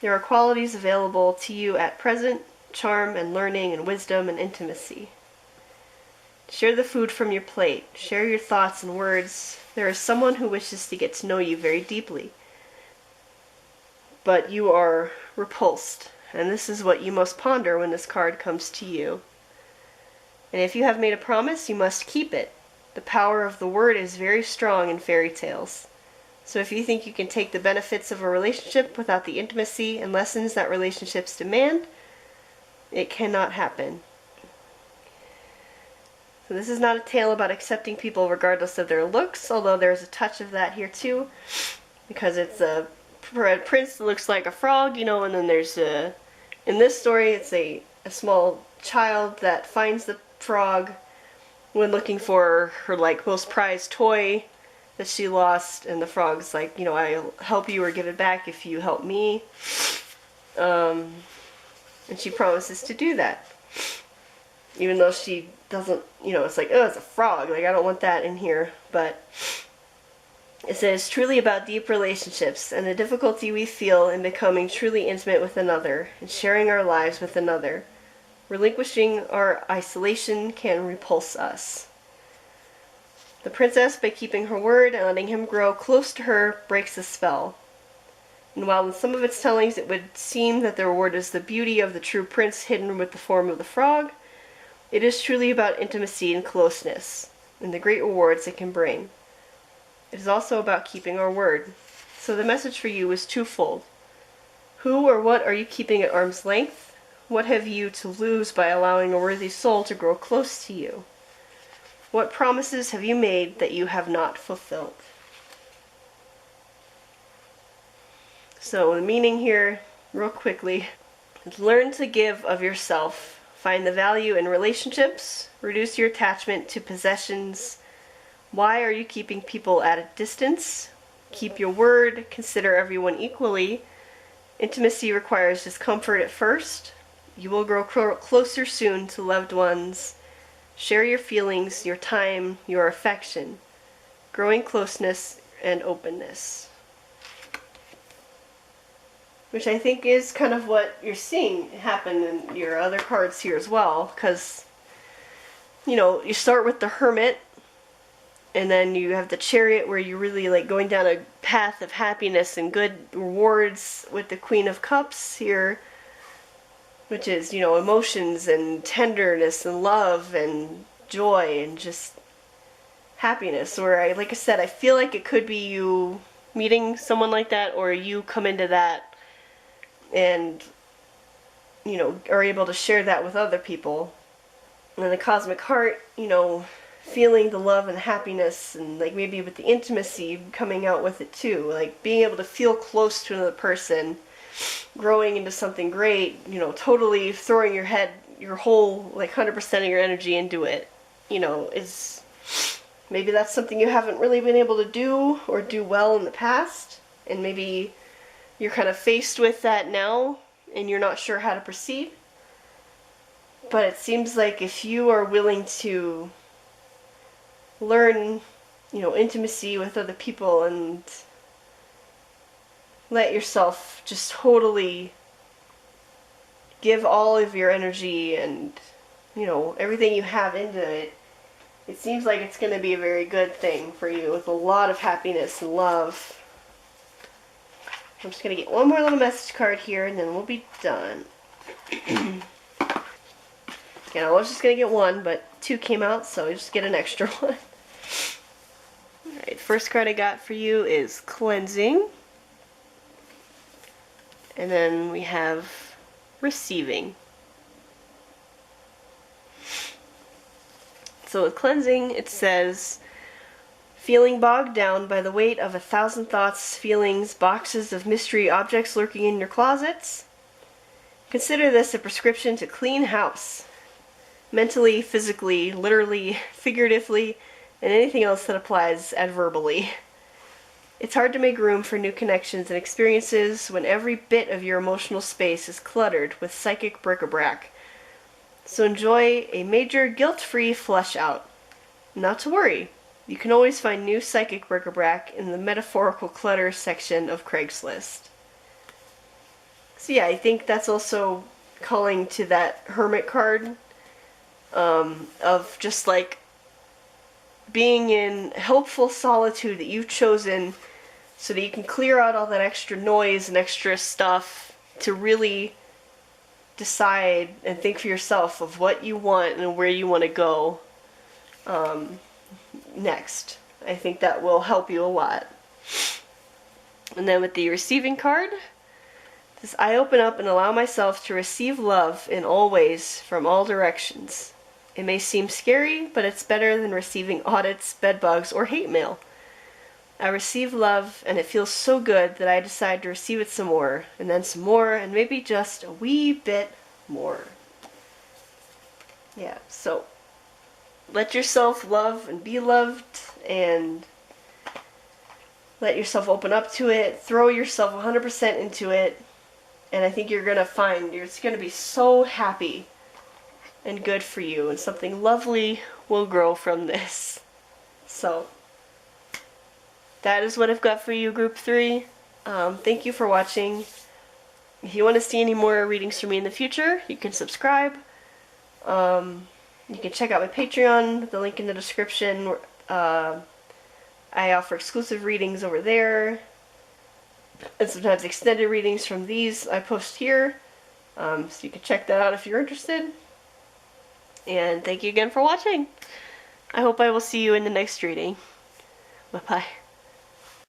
There are qualities available to you at present, charm and learning and wisdom and intimacy. Share the food from your plate. Share your thoughts and words. There is someone who wishes to get to know you very deeply. But you are repulsed, and this is what you must ponder when this card comes to you. And if you have made a promise, you must keep it. The power of the word is very strong in fairy tales. So if you think you can take the benefits of a relationship without the intimacy and lessons that relationships demand, it cannot happen. So this is not a tale about accepting people regardless of their looks, although there's a touch of that here too, because it's a prince that looks like a frog, you know, and then there's in this story it's a small child that finds the frog when looking for her, like, most prized toy that she lost, and the frog's like, you know, I'll help you or give it back if you help me. And she promises to do that. Even though she doesn't, you know, it's like, oh, it's a frog, like, I don't want that in here. But it says, truly about deep relationships and the difficulty we feel in becoming truly intimate with another and sharing our lives with another. Relinquishing our isolation can repulse us. The princess, by keeping her word and letting him grow close to her, breaks the spell. And while in some of its tellings it would seem that the reward is the beauty of the true prince hidden with the form of the frog, it is truly about intimacy and closeness, and the great rewards it can bring. It is also about keeping our word. So the message for you is twofold. Who or what are you keeping at arm's length? What have you to lose by allowing a worthy soul to grow close to you? What promises have you made that you have not fulfilled? So the meaning here, real quickly, is learn to give of yourself. Find the value in relationships. Reduce your attachment to possessions. Why are you keeping people at a distance? Keep your word. Consider everyone equally. Intimacy requires discomfort at first. You will grow closer soon to loved ones. Share your feelings, your time, your affection. Growing closeness and openness. Which I think is kind of what you're seeing happen in your other cards here as well. Because, you know, you start with the Hermit. And then you have the Chariot, where you're really, like, going down a path of happiness and good rewards with the Queen of Cups here. which is, you know, emotions and tenderness and love and joy and just happiness. Where like I said, I feel like it could be you meeting someone like that, or you come into that and, you know, are able to share that with other people. And then the cosmic heart, you know, feeling the love and happiness, and like maybe with the intimacy coming out with it too, like being able to feel close to another person, growing into something great, you know, totally throwing your whole, like 100% of your energy into it, you know, is maybe that's something you haven't really been able to do or do well in the past, and maybe you're kind of faced with that now and you're not sure how to proceed. But it seems like if you are willing to learn, you know, intimacy with other people and let yourself just totally give all of your energy and, you know, everything you have into it, it seems like it's going to be a very good thing for you with a lot of happiness and love. I'm just going to get one more little message card here and then we'll be done. Again, I was just going to get one, but two came out, so I just get an extra one. Alright, first card I got for you is Cleansing. And then we have Receiving. So with Cleansing, it says, feeling bogged down by the weight of 1,000 thoughts, feelings, boxes of mystery objects lurking in your closets? Consider this a prescription to clean house. Mentally, physically, literally, figuratively, and anything else that applies adverbally. It's hard to make room for new connections and experiences when every bit of your emotional space is cluttered with psychic bric-a-brac. So enjoy a major guilt-free flush out. Not to worry, you can always find new psychic bric-a-brac in the metaphorical clutter section of Craigslist. So yeah, I think that's also calling to that Hermit card, of just like being in helpful solitude that you've chosen so that you can clear out all that extra noise and extra stuff to really decide and think for yourself of what you want and where you want to go next. I think that will help you a lot. And then with the Receiving card, this, I open up and allow myself to receive love in all ways from all directions. It may seem scary, but it's better than receiving audits, bedbugs, or hate mail. I receive love, and it feels so good that I decide to receive it some more, and then some more, and maybe just a wee bit more. Yeah, so let yourself love and be loved, and let yourself open up to it. Throw yourself 100% into it, and I think you're going to find you're going to be so happy and good for you, and something lovely will grow from this. So that is what I've got for you, Group 3. Thank you for watching. If you want to see any more readings from me in the future, you can subscribe. You can check out my Patreon, the link in the description. I offer exclusive readings over there, and sometimes extended readings from these I post here. So you can check that out if you're interested. And thank you again for watching. I hope I will see you in the next reading. Bye-bye.